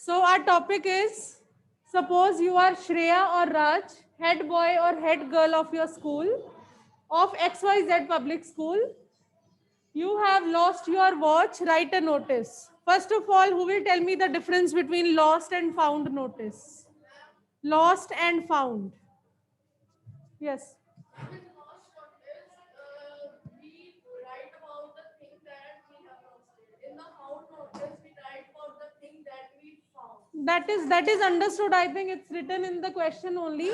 So our topic is, suppose you are Shreya or Raj, head boy or head girl of your school, of XYZ public school. You have lost your watch, write a notice. First of all, who will tell me the difference between lost and found notice? Lost and found. Yes. In lost notice, we write about the thing that we have lost it. In the found notice, we write about the thing that we found. That is understood. I think it's written in the question only.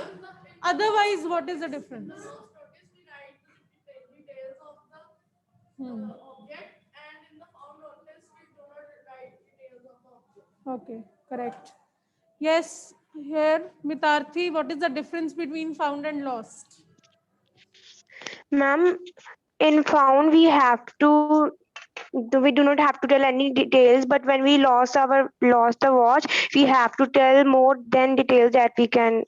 Otherwise, what is the difference? In the lost notice, we write the details of the Hmm. object, and in the found notice, we do not write details of the object. Okay, correct. Yes, here, Mitarthi, what is the difference between found and lost? Ma'am, in found we have to we do not have to tell any details, but when we lost the watch, we have to tell more than details that we can.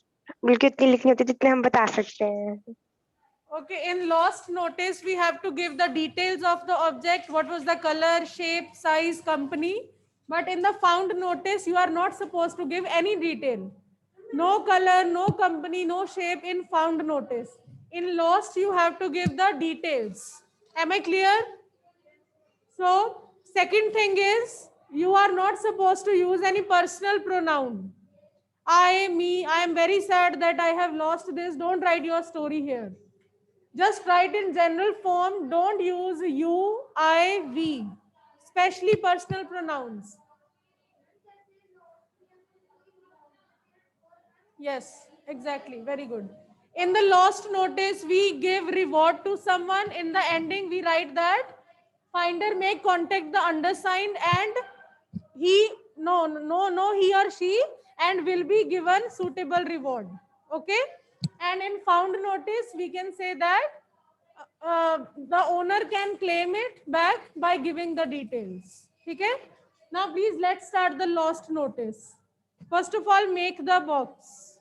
बल्कि इतनी लिखनी होती है जितने हम बता सकते हैं. Okay, in lost notice, we have to give the details of the object, what was the color, shape, size, company. But in the found notice, you are not supposed to give any detail. No color, no company, no shape in found notice. In lost, you have to give the details. Am I clear? So, second thing is, you are not supposed to use any personal pronoun. I, me, I am very sad that I have lost this. Don't write your story here. Just write in general form. Don't use you, I, we, especially personal pronouns. Yes, exactly. Very good. In the lost notice, we give reward to someone. In the ending, we write that finder may contact the undersigned and he, no, he or she, and will be given suitable reward. Okay? And in found notice, we can say that the owner can claim it back by giving the details. Okay? Now, please, let's start the lost notice. First of all, make the box.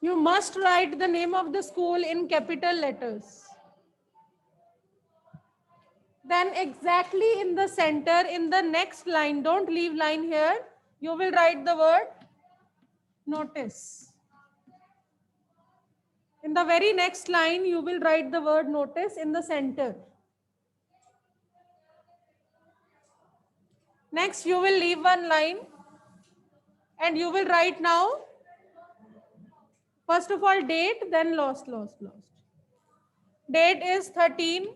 You must write the name of the school in capital letters. Then exactly in the center, in the next line, don't leave line here, you will write the word notice. In the very next line, you will write the word notice in the center. Next, you will leave one line and you will write now, first of all, date, then lost. Date is 13.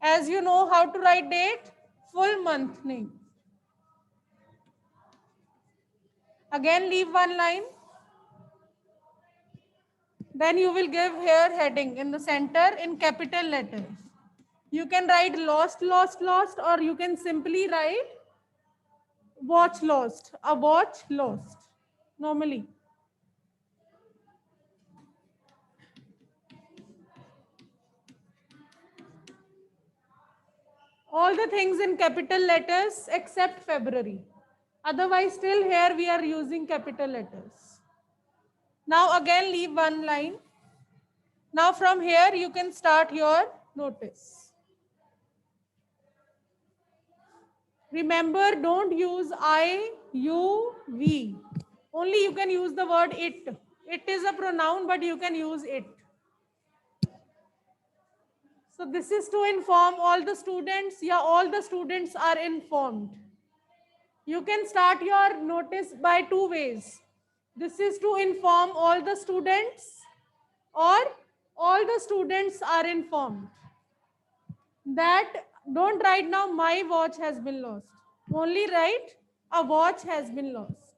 As you know how to write date, full month name. Again, leave one line. Then you will give here heading in the center in capital letters. You can write lost, or you can simply write watch lost, a watch lost, normally. All the things in capital letters except February. Otherwise, still here we are using capital letters. Now again leave one line. Now from here you can start your notice. Remember, don't use I, you, we. Only you can use the word it. It is a pronoun, but you can use it. So this is to inform all the students. Yeah, all the students are informed. You can start your notice by two ways. This is to inform all the students, or all the students are informed. That don't write now my watch has been lost. Only write a watch has been lost.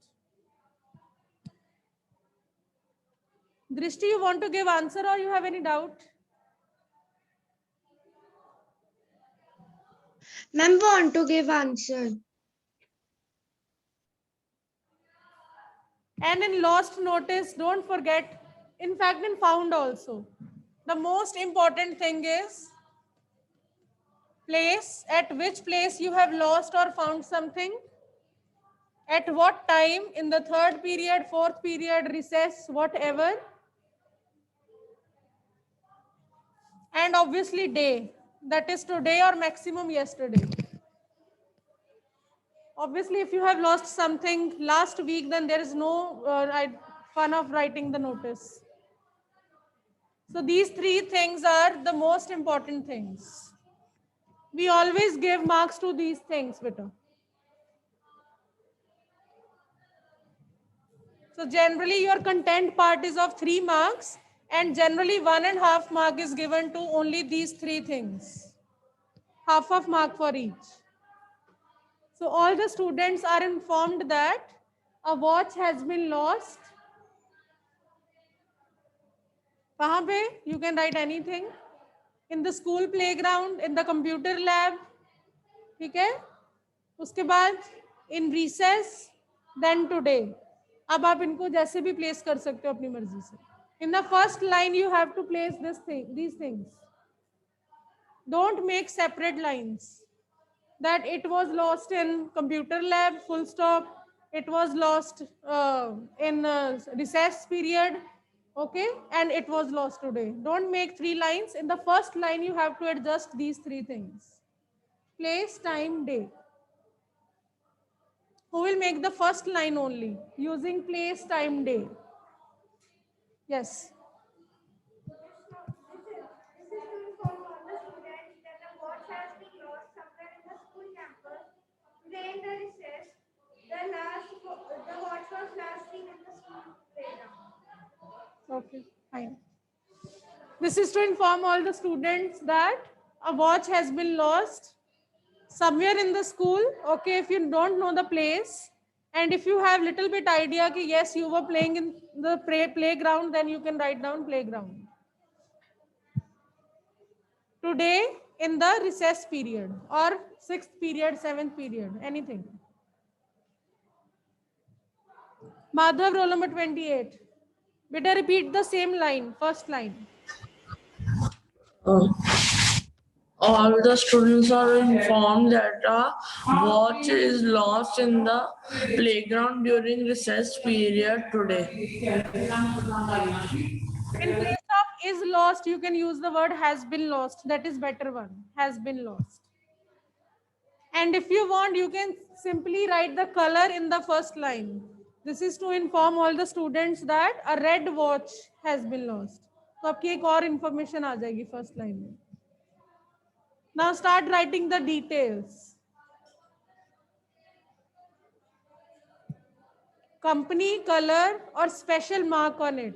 Drishti, you want to give answer or you have any doubt? Ma'am, want to give answer. And in lost notice, don't forget, in fact in found also, the most important thing is place, at which place you have lost or found something, at what time, in the third period, fourth period, recess, whatever, and obviously day, that is today or maximum yesterday. Obviously if you have lost something last week, then there is no fun of writing the notice. So these three things are the most important things. We always give marks to these things, beta. So generally your content part is of 3 marks, and generally 1.5 mark is given to only these three things. Half of mark for each. So all the students are informed that a watch has been lost. Kahan pe? You can write anything. In the school playground, in the computer lab. ठीक है? उसके बाद in recess, then today. अब आप इनको जैसे भी place कर सकते हो अपनी मर्जी से. In the first line, you have to place these things. Don't make separate lines. That it was lost in computer lab, full stop. It was lost in recess period, okay? And it was lost today. Don't make 3 lines. In the first line, you have to adjust these 3 things. Place, time, day. Who will make the first line only using place, time, day? Yes. In the recess, the watch was last seen in the school playground. Okay, fine. This is to inform all the students that a watch has been lost somewhere in the school. Okay, if you don't know the place, and if you have little bit idea that yes, you were playing in the playground, then you can write down playground. Today in the recess period or 6th period, 7th period, anything. Madhav, roll number 28. Better repeat the same line, first line. All the students are informed that a watch is lost in the playground during recess period today. In place of is lost, you can use the word has been lost. That is better one, has been lost. And if you want, you can simply write the color in the first line. This is to inform all the students that a red watch has been lost. So आपकी एक और information आ जाएगी first line में. Now start writing the details. Company, color or special mark on it.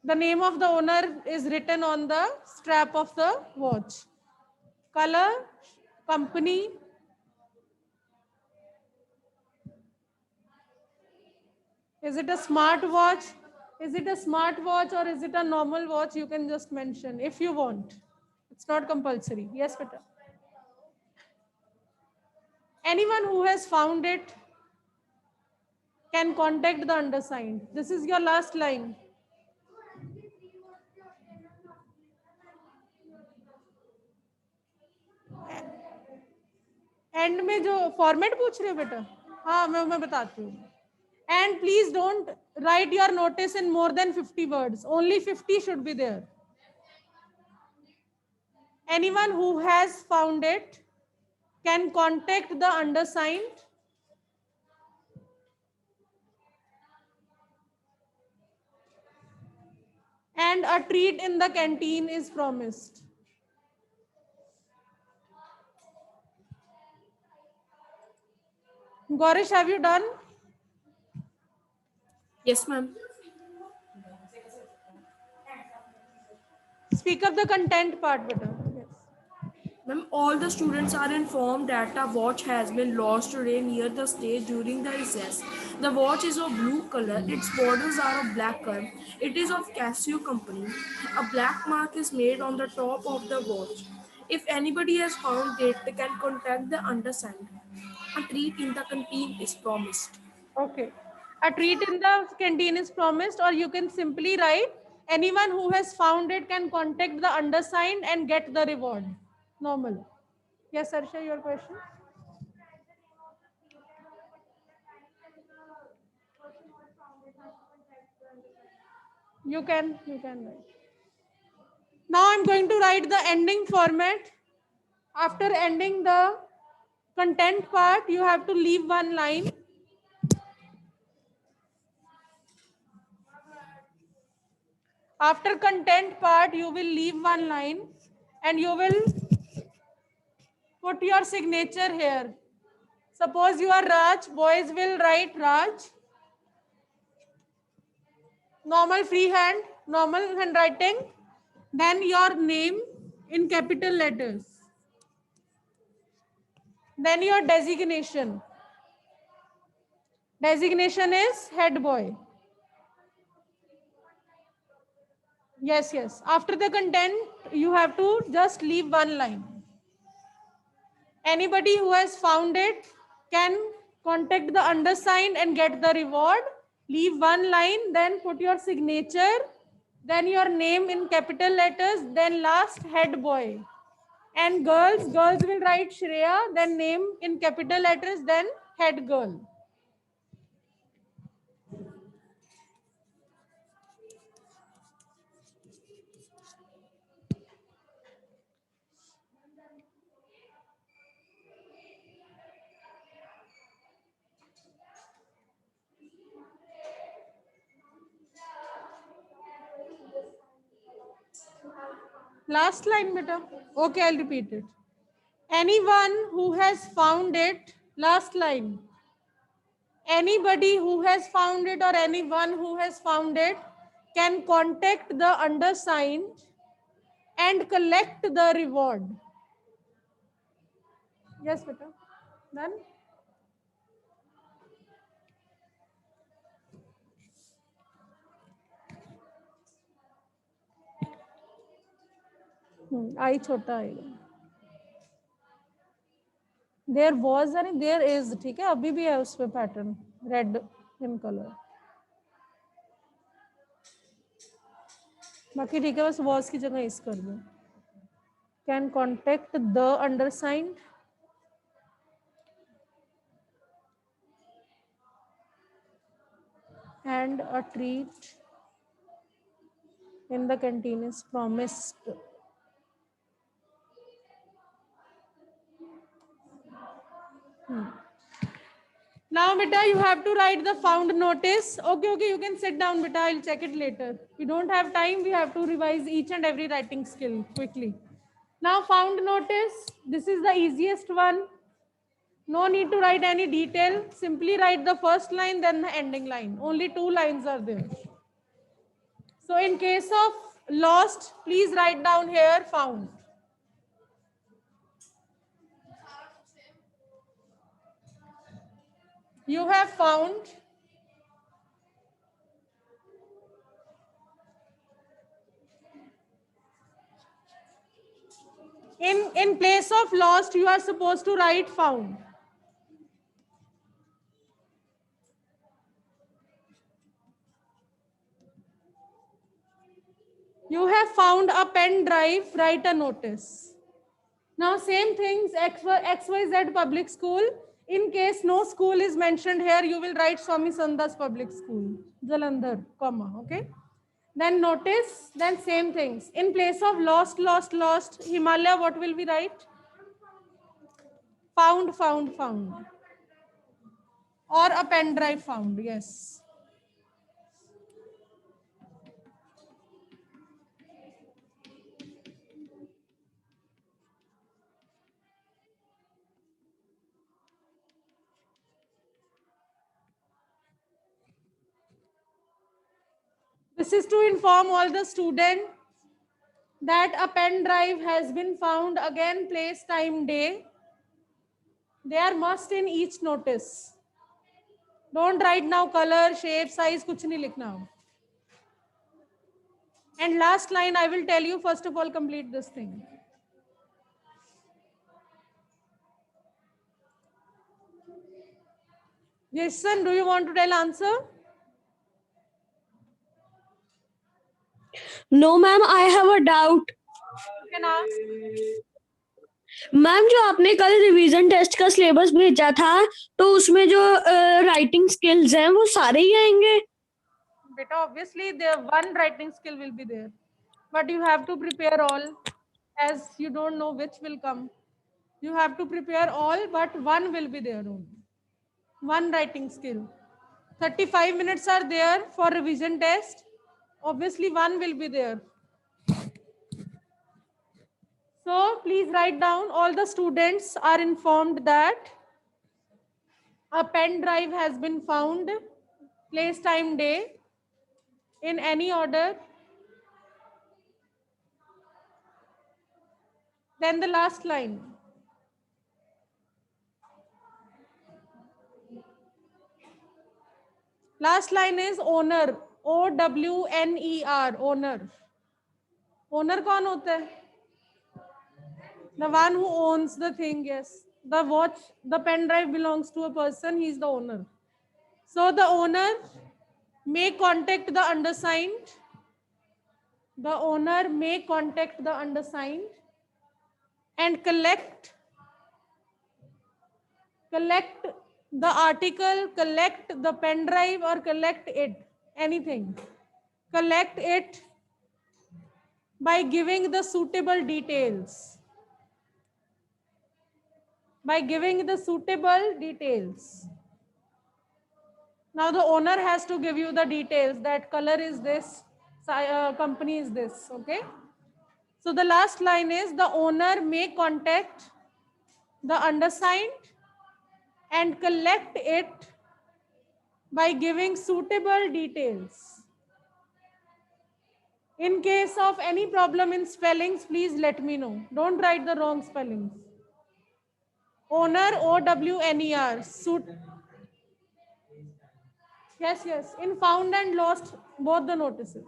The name of the owner is written on the strap of the watch. Color, company. Is it a smart watch? Is it a smart watch or is it a normal watch? You can just mention if you want. It's not compulsory. Yes, Peter. Anyone who has found it can contact the undersigned. This is your last line. And में जो format पूछ रहे हो बेटा, हाँ मैं बताती हूँ. And please don't write your notice in more than 50 words. Only 50 should be there. Anyone who has found it can contact the undersigned. And a treat in the canteen is promised. Gaurish, have you done? Yes, ma'am. Speak up the content part, beta. Yes. Ma'am, all the students are informed that a watch has been lost today near the stage during the recess. The watch is of blue color. Its borders are of black color. It is of Casio company. A black mark is made on the top of the watch. If anybody has found it, they can contact the undersigned. A treat in the canteen is promised. Okay. A treat in the canteen is promised, or you can simply write anyone who has found it can contact the undersigned and get the reward. Normal. Yes, Arsha, your question? You can write. Now I'm going to write the ending format. After ending the content part, you have to leave one line. After content part, you will leave one line and you will put your signature here. Suppose you are Raj, boys will write Raj. Normal freehand, normal handwriting. Then your name in capital letters. Then your designation. Designation is head boy. Yes. After the content, you have to just leave one line. Anybody who has found it can contact the undersigned and get the reward. Leave one line, then put your signature, then your name in capital letters, then last head boy. And girls will write Shreya, then name in capital letters, then head girl. Last line, beta. Okay, I'll repeat it. Anyone who has found it, last line. Anybody who has found it or anyone who has found it can contact the undersigned and collect the reward. Yes, beta. Done? आई छोटा आएगा. There was यानी there is. ठीक है, अभी भी है उस पे पैटर्न रेड इन कलर. बाकी ठीक है, बस वॉज की जगह इस कर दो. Can contact the undersigned and a treat in the canteen is promised. Now beta, you have to write the found notice. Okay, you can sit down beta, I'll check it later. We don't have time, we have to revise each and every writing skill quickly. Now found notice, this is the easiest one. No need to write any detail. Simply write the first line, then the ending line. Only 2 lines are there. So in case of lost, please write down here found. You have found. In place of lost, you are supposed to write found. You have found a pen drive, write a notice. Now same things, XYZ public school. In case no school is mentioned here, you will write Swami Sandas public school, Jalandhar, comma, okay? Then notice, then same things. In place of lost, Himalaya, what will we write? Found. Or a pen drive found, yes. This is to inform all the students that a pen drive has been found. Again, place, time, day. They are must in each notice. Don't write now color, shape, size, kuch nahi likhna. And last line, I will tell you, first of all, complete this thing. Jason, do you want to tell answer? No, ma'am, I have a doubt. You can ask. Ma'am जो आपने कल revision test का syllabus भेजा था तो उसमें जो writing skills हैं वो सारे ही आएंगे? Beta, obviously the one writing skill will be there, but you have to prepare all, as you don't know which will come. You have to prepare all, but one will be there only. One writing skill. 35 minutes are there for revision test. Obviously one will be there. So please write down. All the students are informed that a pen drive has been found, place, time, day, in any order. Then the last line. Last line is owner. OWNER, owner. Owner कौन होता है? The one who owns the thing, yes. The watch, the pen drive belongs to a person, he is the owner. So the owner may contact the undersigned. The owner may contact the undersigned and collect the article, collect the pen drive or collect it, anything. Collect it by giving the suitable details. By giving the suitable details. Now the owner has to give you the details, that color is this, company is this, okay? So the last line is the owner may contact the undersigned and collect it by giving suitable details. In case of any problem in spellings, please let me know. Don't write the wrong spellings. Owner, OWNER, suit. Yes, in found and lost, both the notices.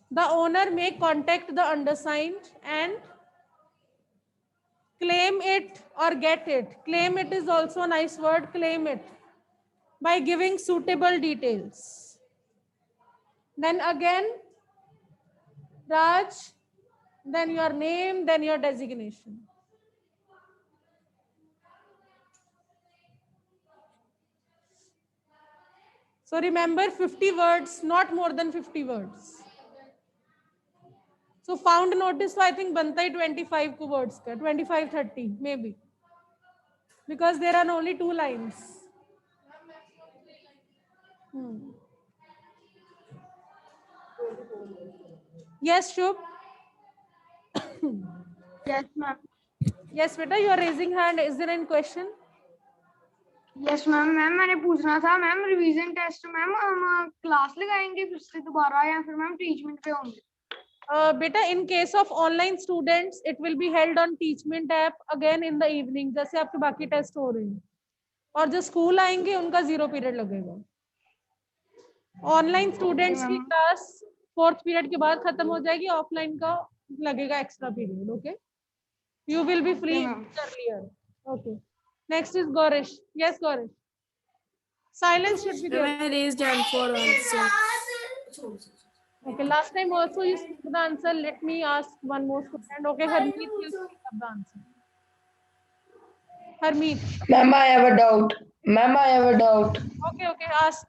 The owner may contact the undersigned and claim it or get it. Claim it is also a nice word, claim it, by giving suitable details. Then again, Raj, then your name, then your designation. So remember 50 words, not more than 50 words. So found notice, so I think banta hai 25 words ka, 25, 30 maybe. Because there are only 2 lines. Yes, Shubh. Yes, ma'am. Yes, beta, you are raising hand. Is there any question? Yes ma'am मैंने पूछना था ma'am revision test ma'am हम class लगाएंगे फिर से दोबारा या फिर मैम टीचमेंट पे होंगे? Beta, in case of online students, it will be held on Teachment app again in the evening, जैसे आपके बाकी टेस्ट हो रहे हैं. और जो स्कूल आएंगे उनका 0 पीरियड लगेगा. ऑनलाइन स्टूडेंट्स की क्लास 4th पीरियड के बाद खत्म हो जाएगी. ऑफलाइन का लगेगा extra period. Okay, you will be free earlier. Okay, next is Gaurish. Yes Gaurish, silence should be there. I raised hand for answer. Okay, last time also you spoke the answer. Let me ask one more student. Okay, Harmeet will speak up the answer. Harmeet. Ma'am, I have a doubt. Ma'am, I have a doubt. Okay, ask.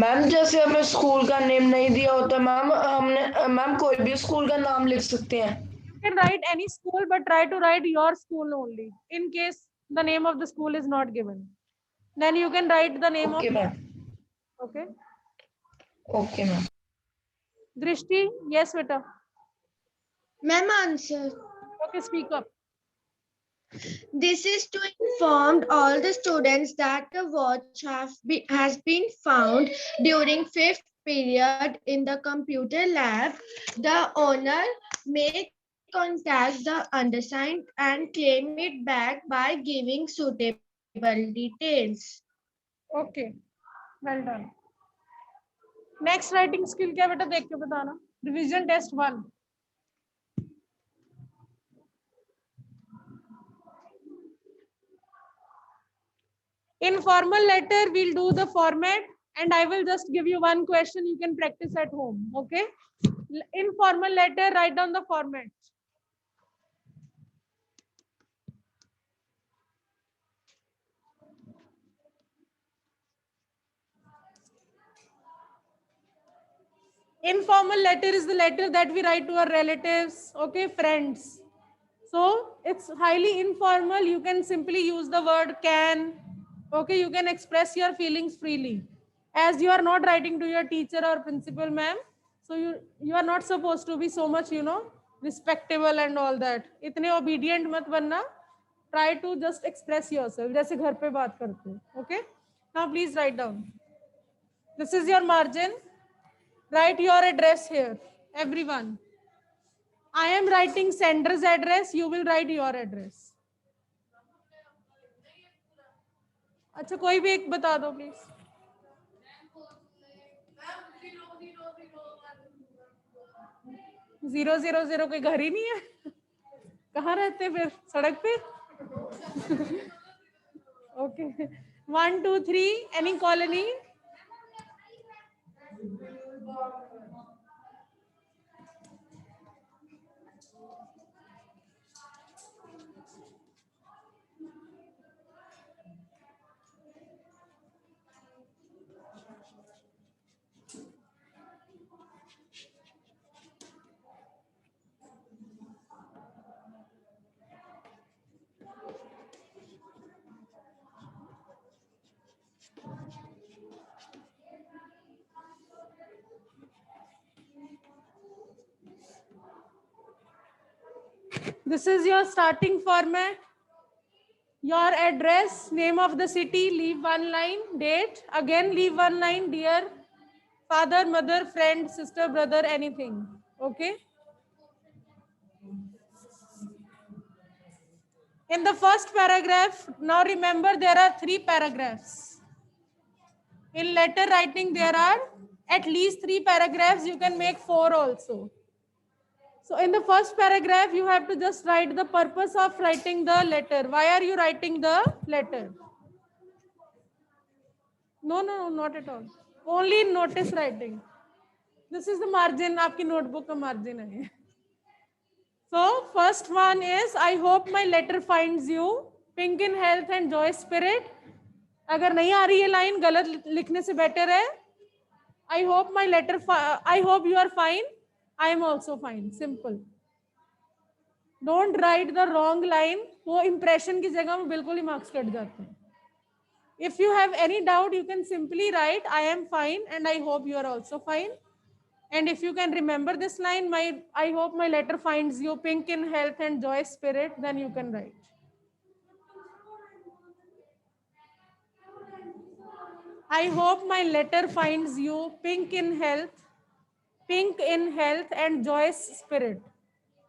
Ma'am जैसे हमें school का name नहीं दिया होता ma'am, हमने ma'am कोई भी school का नाम लिख सकते हैं. You can write any school, but try to write your school only. In case the name of the school is not given, then you can write the name Okay, of. ma'am. Okay. Okay, ma'am. Drishti, yes, beta. Ma'am, answer. Okay, speak up. This is to inform all the students that the watch has been found during 5th period in the computer lab. The owner may contact the undersigned and claim it back by giving suitable details. Okay, well done. Next writing skill क्या बेटा देख के बताना. Revision test 1. Informal letter, we'll do the format and I will just give you one question. You can practice at home. Okay. Informal letter, write down the format. Informal letter is the letter that we write to our relatives, okay, friends. So it's highly informal. You can simply use the word can. Okay, you can express your feelings freely. As you are not writing to your teacher or principal, ma'am, so you are not supposed to be so much, respectable and all that. इतने obedient मत बनना. Try to just express yourself. जैसे घर पे बात करते हो. Okay. Now please write down. This is your margin. Write your address here, everyone. I am writing sender's address. You will write your address. अच्छा कोई भी एक बता दो प्लीज. 000 कोई घर ही नहीं है. कहाँ रहते फिर? सड़क पे. Okay. 1 2 3 any colony. This is your starting format. Your address, name of the city, leave one line, date, again leave one line, dear father, mother, friend, sister, brother, anything. Okay. In the first paragraph, now remember there are 3 paragraphs. In letter writing, there are at least 3 paragraphs. You can make 4 also. So in the first paragraph, you have to just write the purpose of writing the letter. Why are you writing the letter? No, not at all. Only in notice writing. This is the margin. आपकी notebook का margin है. So first one is, I hope my letter finds you. Pink in health and joy spirit. अगर नहीं आ रही है line, गलत लिखने से better है. I hope my letter. I hope you are fine. I am also fine. Simple. Don't write the wrong line. वो impression की जगह में बिल्कुल ही marks कट जाते हैं. If you have any doubt, you can simply write, I am fine and I hope you are also fine. And if you can remember this line, I hope my letter finds you pink in health and joy spirit, then you can write. I hope my letter finds you pink in health and joyous spirit.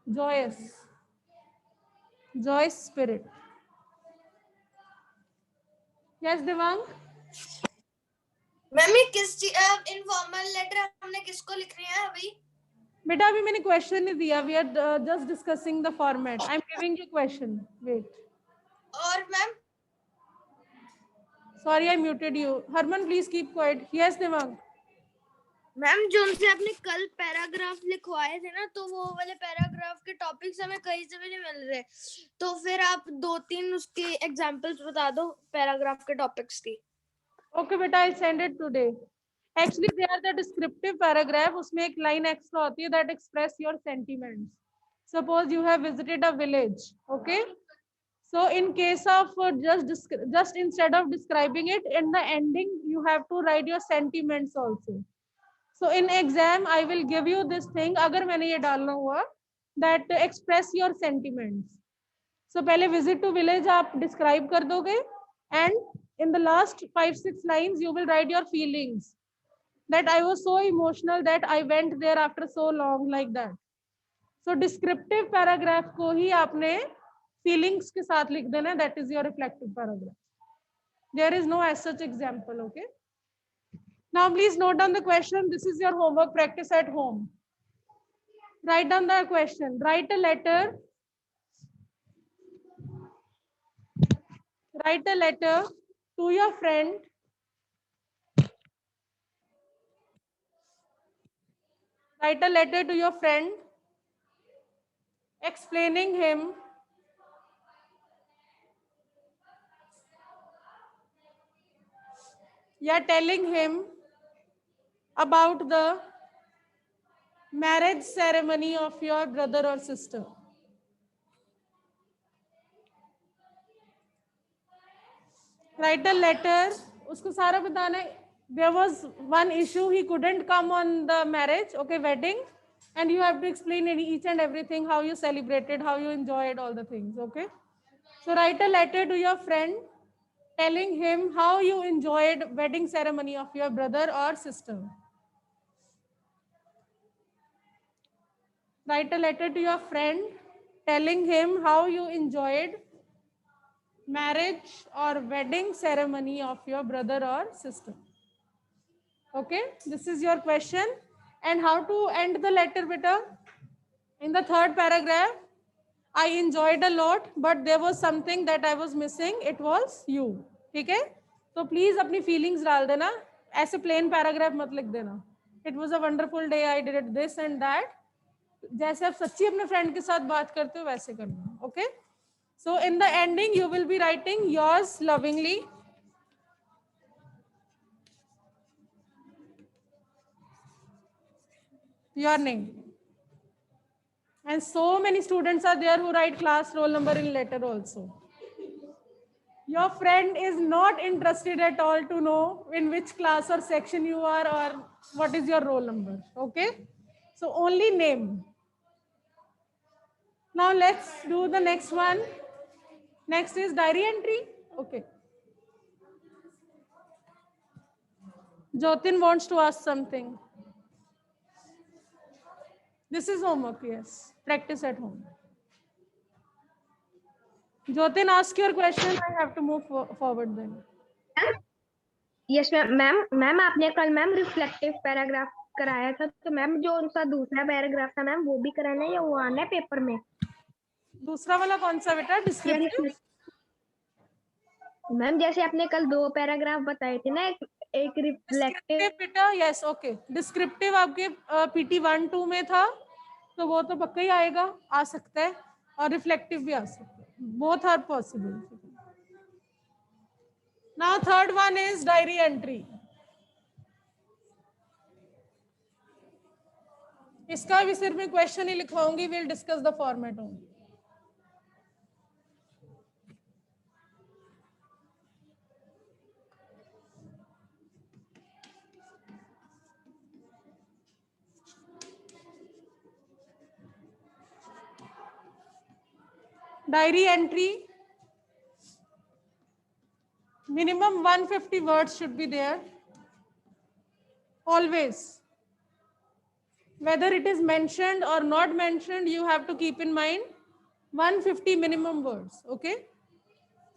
Joyous spirit. Yes, Devang? Ma'am ये किस informal letter हमने किसको लिख रहे हैं अभी? बेटा अभी मैंने क्वेश्चन नहीं दिया. We are just discussing the format. I am giving you question. Wait. और ma'am? Sorry, I muted you. Harman, please keep quiet. Yes, Devang. Ma'am जो उनसे आपने कल पैराग्राफ लिखवाए थे ना, तो वो वाले पैराग्राफ के टॉपिक्स हमें कहीं से भी नहीं मिल रहे, तो फिर आप 2-3 उसके एग्जांपल्स बता दो पैराग्राफ के टॉपिक्स की. Okay, बेटा, I'll send it today. Actually, they are the descriptive paragraph. उसमें एक line extra होती है that express your sentiments. Suppose you have visited a village. Okay. So in case of just instead of describing it, in the ending, you have to write your sentiments also. So in exam, I will give you this thing. अगर मैंने ये डालना हुआ, that express your sentiments. So पहले visit to village आप describe कर दोगे, and in the last 5-6 lines, you will write your feelings. That I was so emotional that I went there after so long, like that. So descriptive paragraph को ही आपने feelings के साथ लिख देना. That is your reflective paragraph. There is no as such example. Okay. Now please note down the question. This is your homework. Practice at home. Write down the question. Write a letter. Write a letter to your friend write a letter to your friend explaining him या telling him about the marriage ceremony of your brother or sister. Write a letter, उसको सारा बताना है. There was one issue, he couldn't come on the marriage, okay, wedding, and you have to explain each and everything, how you celebrated, how you enjoyed all the things, okay. So write a letter to your friend telling him how you enjoyed wedding ceremony of your brother or sister. Write a letter to your friend telling him how you enjoyed marriage or wedding ceremony of your brother or sister. Okay, this is your question. And how to end the letter, beta? In the third paragraph, I enjoyed a lot, but there was something that I was missing. It was you. ठीक है? So please अपनी feelings डाल देना. ऐसे plain paragraph मत लिख देना. It was a wonderful day. I did this and that. जैसे आप सच्ची अपने friend के साथ बात करते हो वैसे करना. Okay? So in the ending, you will be writing yours lovingly. Your name. And so many students are there who write class roll number in letter also. Your friend is not interested at all to know in which class or section you are or what is your roll number. Okay? So only name. Now let's do the next one. Next is diary entry. Okay. Jotin wants to ask something. This is homework, yes. Practice at home. Jotin, ask your question. I have to move forward then. Yes ma'am ma'am आपने कल ma'am reflective paragraph कराया था तो ma'am जो उनका दूसरा paragraph था ma'am वो भी कराना है या वो आना है पेपर में दूसरा वाला कौन सा बेटा डिस्क्रिप्टिव मैम जैसे आपने कल 2 पैराग्राफ बताए थे ना एक रिफ्लेक्टिव बेटा यस ओके डिस्क्रिप्टिव आपके पीटी 1-2 में था तो वो तो पक्का ही आएगा आ सकता है और रिफ्लेक्टिव भी आ सकता है both are possible now third one is diary entry इसका भी सिर्फ मैं क्वेश्चन ही लिखवाऊंगी will discuss the format only diary entry minimum 150 words should be there always whether it is mentioned or not mentioned you have to keep in mind 150 minimum words okay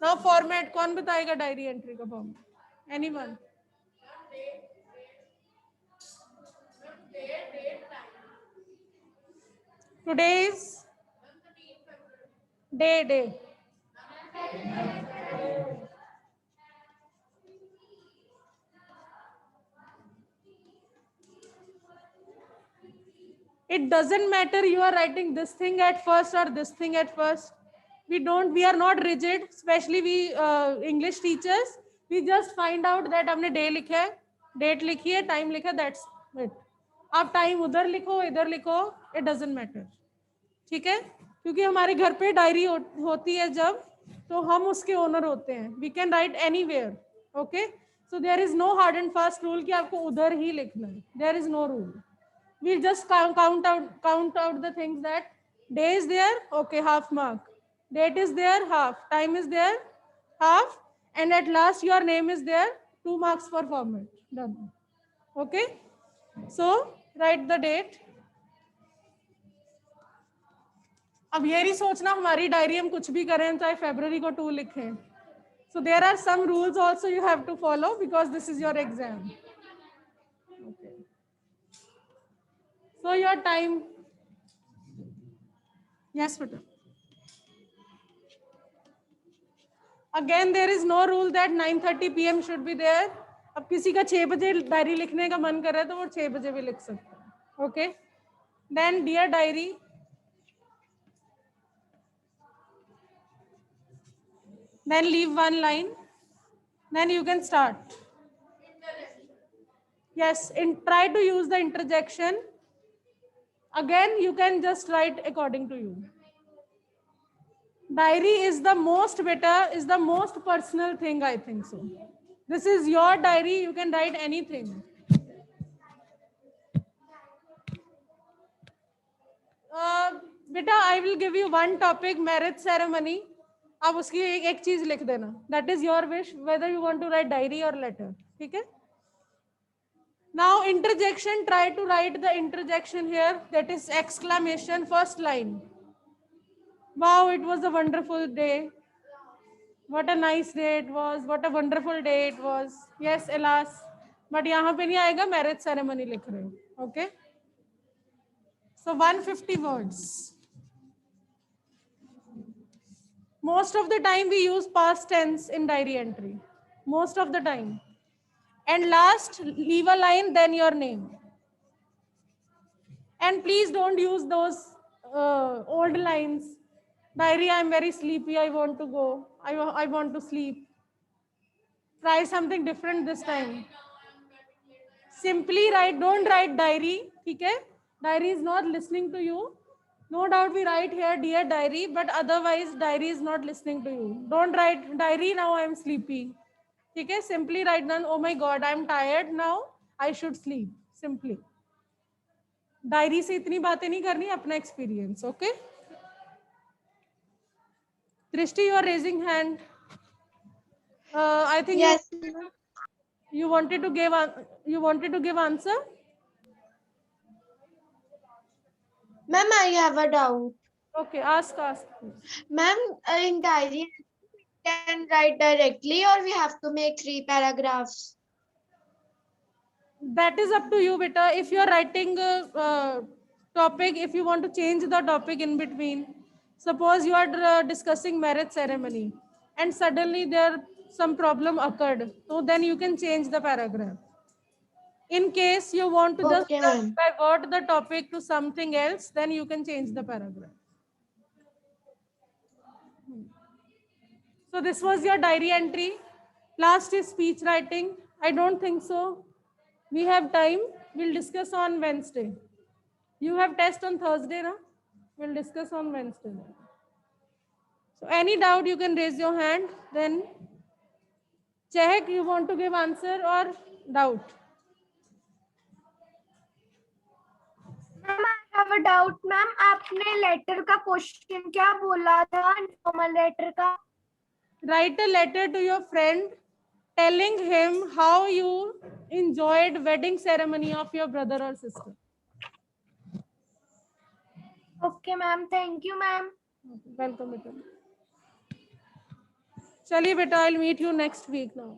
now format कौन बताएगा diary entry का format anyone today is day it doesn't matter you are writing this thing at first or this thing at first we are not rigid especially we English teachers we just find out that हमने day लिखा है date लिखी है time लिखा है that's it आप time उधर लिखो इधर लिखो it doesn't matter ठीक है क्योंकि हमारे घर पे डायरी होती है जब तो हम उसके ओनर होते हैं we can write anywhere okay so there is no hard and fast rule कि आपको उधर ही लिखना है there is no rule we just count out the things that day is there okay half mark date is there half time is there half and at last your name is there 2 marks for format done okay so write the date अब ये नहीं सोचना हमारी diary हम कुछ भी करें चाहे फरवरी को 2 लिखें so there are some rules also you have to follow because this is your exam okay so your time yes beta Again, there is no rule that 9:30 p.m. should be there. अब किसी का 6 बजे diary लिखने का मन कर रहा है तो वो 6 बजे भी लिख सकता है. Okay. Then, dear diary. Then leave one line. Then you can start. Yes, try to use the interjection. Again, you can just write according to you. Diary is the most personal thing, I think so. This is your diary, you can write anything. Beta, I will give you one topic, marriage ceremony. आप उसकी एक चीज लिख देना. That is your wish, whether you want to write diary or letter. ठीक है? Now interjection, try to write the interjection here. That is exclamation, first line. Wow, it was a wonderful day. What a nice day it was. What a wonderful day it was. Yes, alas. But यहाँ पे नहीं आएगा, marriage ceremony लिख रहे हो. Okay? So 150 words. Most of the time we use past tense in diary entry. Most of the time. And last, leave a line, then your name. And please don't use those old lines. Diary, I'm very sleepy, I want to go. I want to sleep. Try something different this time. Simply write, don't write diary. Okay? Diary is not listening to you. No doubt we write here, dear diary, but otherwise diary is not listening to you. Don't write diary, now I'm sleepy. Okay? Simply write down, oh my God, I'm tired now, I should sleep. Simply. Diary से इतनी बातें नहीं करनी, अपना experience. Okay? Drishti, you are raising hand. I think Yes. you wanted to give answer. Ma'am, I have a doubt. Okay, ask. Ma'am, in diary, we can write directly or we have to make 3 paragraphs? That is up to you, beta. If you are writing topic, if you want to change the topic in between, suppose you are discussing marriage ceremony and suddenly there some problem occurred, so then you can change the paragraph. In case you want to just Okay, ma'am. divert the topic to something else, then you can change the paragraph. So this was your diary entry. Last is speech writing. I don't think so. We have time. We'll discuss on Wednesday. You have test on Thursday, na? We'll discuss on Wednesday. So any doubt, you can raise your hand. Then check, you want to give answer or doubt? Ma'am I have a doubt ma'am आपने letter का question क्या बोला था informal letter का Write a letter to your friend telling him how you enjoyed wedding ceremony of your brother or sister. Okay ma'am thank you ma'am Welcome, beta. Chaliye beta, I'll meet you next week now.